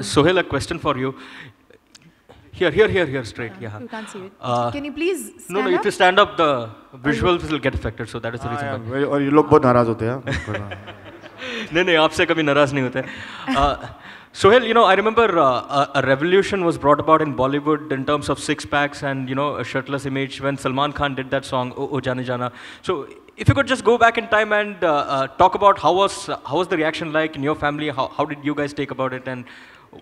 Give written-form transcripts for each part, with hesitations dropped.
Sohail, a question for you. Here, straight. Yeah. You can't see it. Can you please stand No, up? if you stand up, the visuals will get affected. So that is the reason. और ये लोग बहुत नाराज होते हैं. नहीं, आपसे कभी नाराज नहीं होते. Sohail, I remember a revolution was brought about in Bollywood in terms of six packs and a shirtless image when Salman Khan did that song "O Jaane Jana." So if you could just go back in time and talk about how was the reaction like in your family? How did you guys take about it and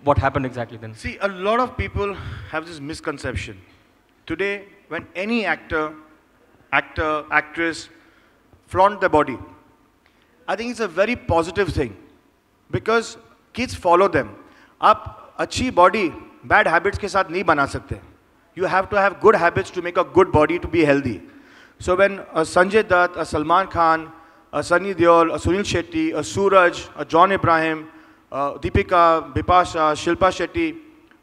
what happened exactly then? See, a lot of people have this misconception. Today, when any actor, actress flaunt their body, I think it's a very positive thing because kids follow them. आप अच्छी body bad habits के साथ नहीं बना सकते. You have to have good habits to make a good body to be healthy. So when a Sanjay Dutt, a Salman Khan, a Sunny Deol, a Sunil Shetty, a Suraj, a John Abraham, Deepika, Bipasha, Shilpa Shetty,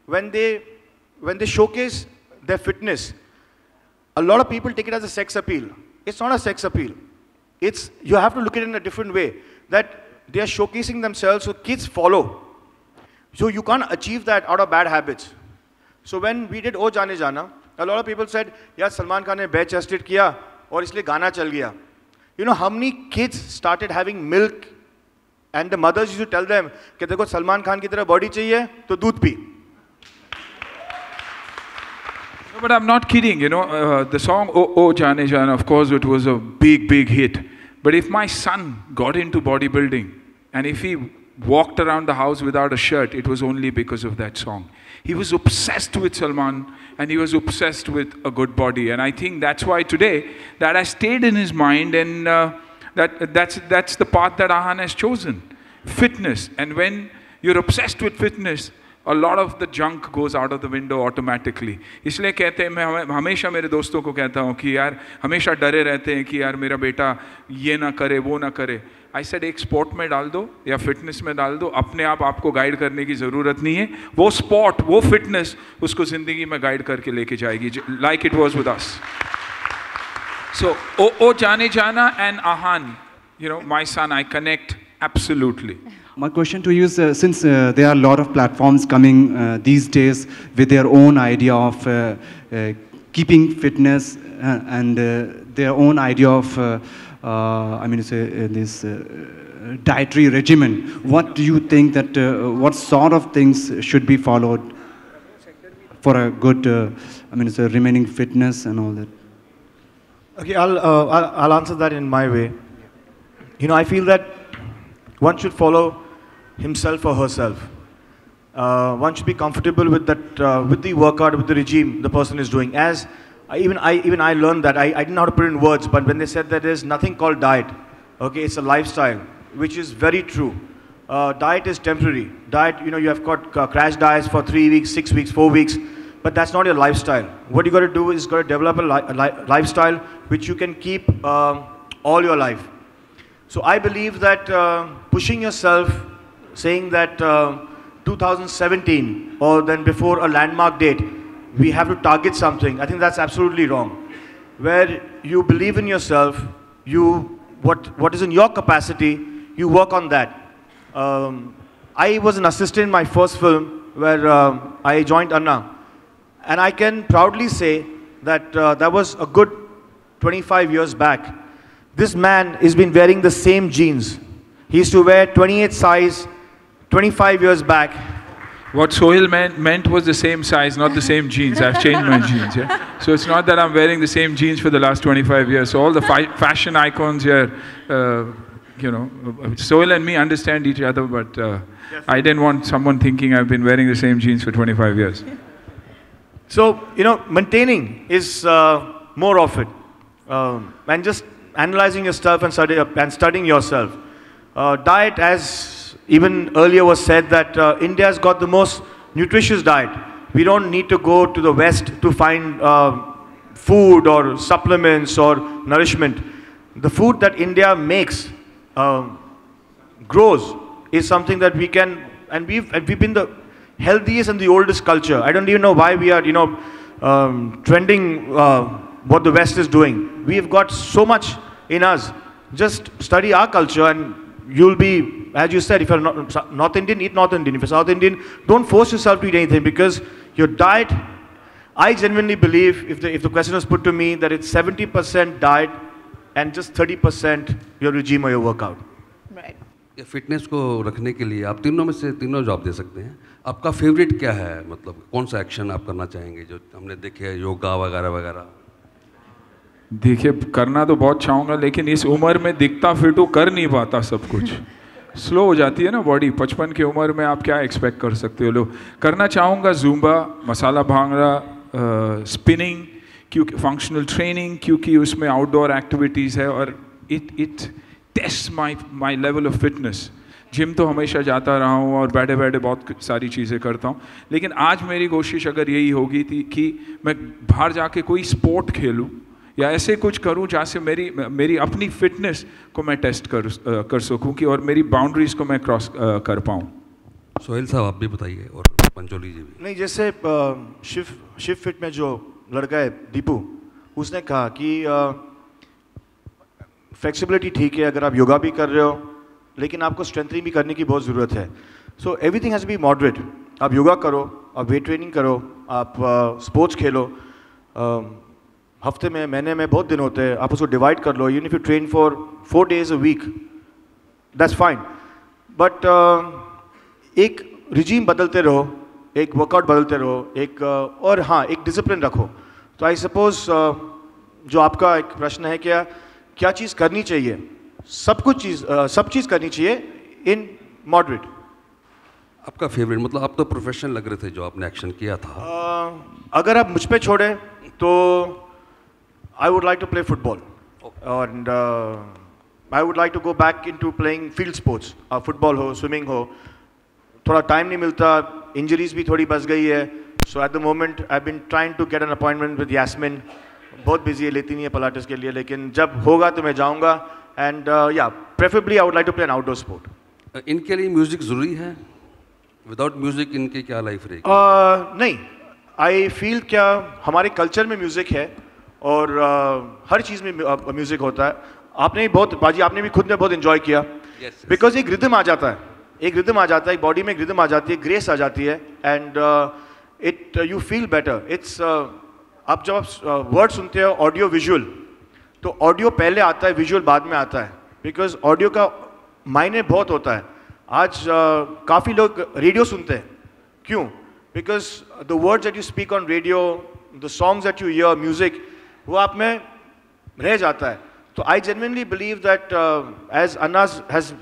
when they showcase their fitness, a lot of people take it as a sex appeal. It's not a sex appeal. You have to look at it in a different way. That they are showcasing themselves so kids follow. So you can't achieve that out of bad habits. So when we did O Jaane Jana, a lot of people said, yeah, Salman Khan ne bare chested kiya aur isliye gana chal gaya. You know how many kids started having milk and the mothers used to tell them कि देखो सलमान खान की तरह body चाहिए तो दूध P. No, but I'm not kidding, the song O Jaane Jana, of course it was a big hit. But if my son got into bodybuilding and if he walked around the house without a shirt, it was only because of that song. He was obsessed with Salman and he was obsessed with a good body. And I think that's why today that has stayed in his mind and that's the path that Ahan has chosen. Fitness. And when you're obsessed with fitness, a lot of the junk goes out of the window automatically. इसलिए कहते हैं मैं हमेशा मेरे दोस्तों को कहता हूँ कि यार हमेशा डरे रहते हैं कि यार मेरा बेटा ये ना करे वो ना करे. I said एक स्पोर्ट में डाल दो या फिटनेस में डाल दो, अपने आप आपको गाइड करने की ज़रूरत नहीं है. वो स्पोर्ट वो फिटनेस उसको ज़िंदगी में गाइड करके लेके जाएगी, like it was with us. So O Jaane Jana and Ahan, my son, I connect absolutely. My question to you is, since there are a lot of platforms coming these days with their own idea of keeping fitness and their own idea of, this dietary regimen, what do you think that, what sort of things should be followed for a good, remaining fitness and all that? Okay, I'll answer that in my way. I feel that one should follow himself or herself. One should be comfortable with that, with the workout, with the regime the person is doing. As even I learned that. I didn't know how to put it in words, but when they said that there's nothing called diet, okay, it's a lifestyle, which is very true. Diet is temporary. Diet, you have got crash diets for 3 weeks, 6 weeks, 4 weeks, but that's not your lifestyle. What you got to do is got to develop a lifestyle which you can keep all your life. So I believe that pushing yourself, saying that 2017 or then before a landmark date, we have to target something, I think that's absolutely wrong. Where you believe in yourself, what is in your capacity, you work on that. I was an assistant in my first film where I joined Anna. And I can proudly say that that was a good 25 years back. This man has been wearing the same jeans. He used to wear 28 size 25 years back. What Sohail meant was the same size, not the same jeans. I've changed my jeans. Yeah? So it's not that I'm wearing the same jeans for the last 25 years. So all the fashion icons here, Sohail and me understand each other, but I didn't want someone thinking I've been wearing the same jeans for 25 years. So, maintaining is more of it. And just analyzing yourself and studying yourself. Diet, as even earlier was said, that India's got the most nutritious diet. We don't need to go to the West to find food or supplements or nourishment. The food that India makes, grows, is something that we can, and we've been the healthiest and the oldest culture. I don't even know why we are, trending what the West is doing. We've got so much in us. Just study our culture and you'll be, as you said, if you're not North Indian, eat North Indian. If you're South Indian, don't force yourself to eat anything, because your diet, I genuinely believe, if the question was put to me, that it's 70% diet and just 30% your regime or your workout. Right. ये fitness को रखने के लिए आप तीनों में से तीनों जवाब दे सकते हैं. आपका फेवरेट क्या है, मतलब कौन सा एक्शन आप करना चाहेंगे जो हमने देखे है, योगा वगैरह वगैरह? देखिए, करना तो बहुत चाहूँगा, लेकिन इस उम्र में दिखता फिटू कर नहीं पाता सब कुछ. स्लो हो जाती है ना बॉडी. 55 की उम्र में आप क्या एक्सपेक्ट कर सकते हो लोग. करना चाहूँगा जुम्बा, मसाला भांगड़ा, स्पिनिंग, क्योंकि फंक्शनल ट्रेनिंग, क्योंकि उसमें आउटडोर एक्टिविटीज़ है और it taste my level of fitness. Gym तो हमेशा जाता रहा हूँ और बैठे बैठे बहुत सारी चीज़ें करता हूँ, लेकिन आज मेरी कोशिश अगर यही होगी थी कि मैं बाहर जाके कोई स्पोर्ट खेलूँ या ऐसे कुछ करूँ जहाँ से मेरी अपनी फिटनेस को मैं टेस्ट कर सकूँ कि और मेरी बाउंड्रीज़ को मैं क्रॉस कर पाऊँ. सोहेल साहब आप भी बताइए और पंचोली जी भी. नहीं, जैसे शिव फिट में जो लड़का है दीपू, उसने कहा कि फ्लेक्सिबिलिटी ठीक है अगर आप योगा भी कर रहे हो, लेकिन आपको स्ट्रेंथनिंग भी करने की बहुत ज़रूरत है. So everything has to be moderate. आप योगा करो, आप वेट ट्रेनिंग करो, आप स्पोर्ट्स खेलो. हफ्ते में, महीने में बहुत दिन होते हैं, आप उसको डिवाइड कर लो. Even if you train for 4 days a week, that's fine. But एक रिजीम बदलते रहो, एक वर्कआउट बदलते रहो, एक और हाँ, एक डिसिप्लिन रखो. तो आई सपोज जो आपका एक प्रश्न है, क्या चीज़ करनी चाहिए, सब चीज़ करनी चाहिए इन मॉडरेट. आपका फेवरेट, मतलब आप तो प्रोफेशनल लग रहे थे जो आपने एक्शन किया था. अगर आप मुझ पे छोड़े तो I would like to play football, and I would like to go back into playing field sports. Football हो, swimming हो. थोड़ा टाइम नहीं मिलता, इंजरीज भी थोड़ी बच गई है. So at the moment I've been trying to get an appointment with Yasmin. बहुत बिजी है, लेती नहीं है पिलाटेस के लिए, लेकिन जब होगा तो मैं जाऊँगा. And yeah, preferably I would like to play an outdoor sport. इनके लिए म्यूजिक ज़रूरी है? विदाउट म्यूजिक इनकी क्या लाइफ रहेगी? नहीं, आई फील क्या हमारे कल्चर में म्यूज़िक है और हर चीज़ में म्यूज़िक होता है. आपने भी बहुत, बाजी आपने भी खुद ने बहुत इन्जॉय किया, बिकॉज एक रिदम आ जाता है, एक बॉडी में एक रिदम आ जाती है, ग्रेस आ जाती है, and it you feel better. It's आप जब आप वर्ड सुनते हो ऑडियो विजुअल, तो ऑडियो पहले आता है, विजुअल बाद में आता है, बिकॉज ऑडियो का मायने बहुत होता है. आज काफ़ी लोग रेडियो सुनते हैं. क्यों? Because the words that you speak on radio, the songs that you hear, music, वो आप में रह जाता है. तो I genuinely believe that as Anas has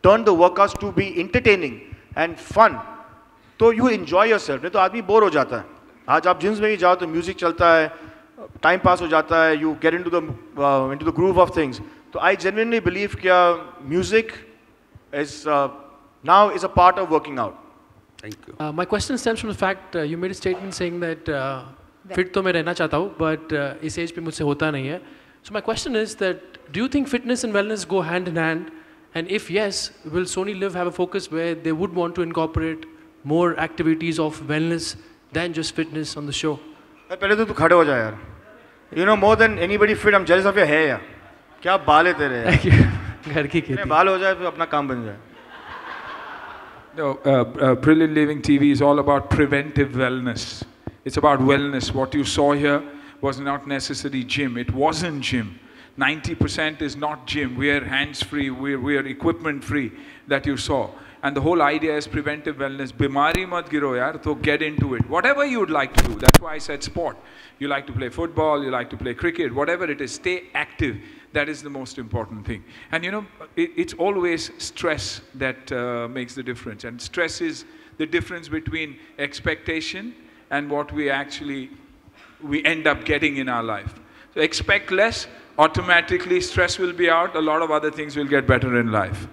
turn the workouts to be entertaining and fun, तो यू एंजॉय योरसेल्फ. नहीं तो आदमी बोर हो जाता है. आज आप जिम्स में भी जाओ तो म्यूजिक चलता है, टाइम पास हो जाता है, you get into the groove of things. तो आई जेन्युइनली बिलीव क्या music is now is a part of working out. Thank you. My question stems from the fact you made a statement saying that fit तो मैं रहना चाहता हूँ, but इस as पे मुझसे होता नहीं है. So my question is that do you think fitness and wellness go hand in hand? And if yes, will Sony Live have a focus where they would want to incorporate more activities of wellness than just fitness on the show? पहले तो तू खड़े हो जा यार. You know more than anybody fit. I'm jealous of your hair यार. क्या बाल है तेरे यार. घर की खेती. बाल हो जाए तो अपना काम बन जाए. No, Brilliant Living TV is all about preventive wellness. It's about wellness. What you saw here was not necessarily gym. It wasn't gym. 90% is not gym. We are hands-free. We are equipment-free that you saw. And the whole idea is preventive wellness. Bimari mat giro yaar, so get into it. Whatever you would like to do. That's why I said sport. You like to play football, you like to play cricket, whatever it is, stay active. That is the most important thing. And you know, it's always stress that makes the difference. And stress is the difference between expectation and what we end up getting in our life. So expect less, automatically stress will be out, a lot of other things will get better in life.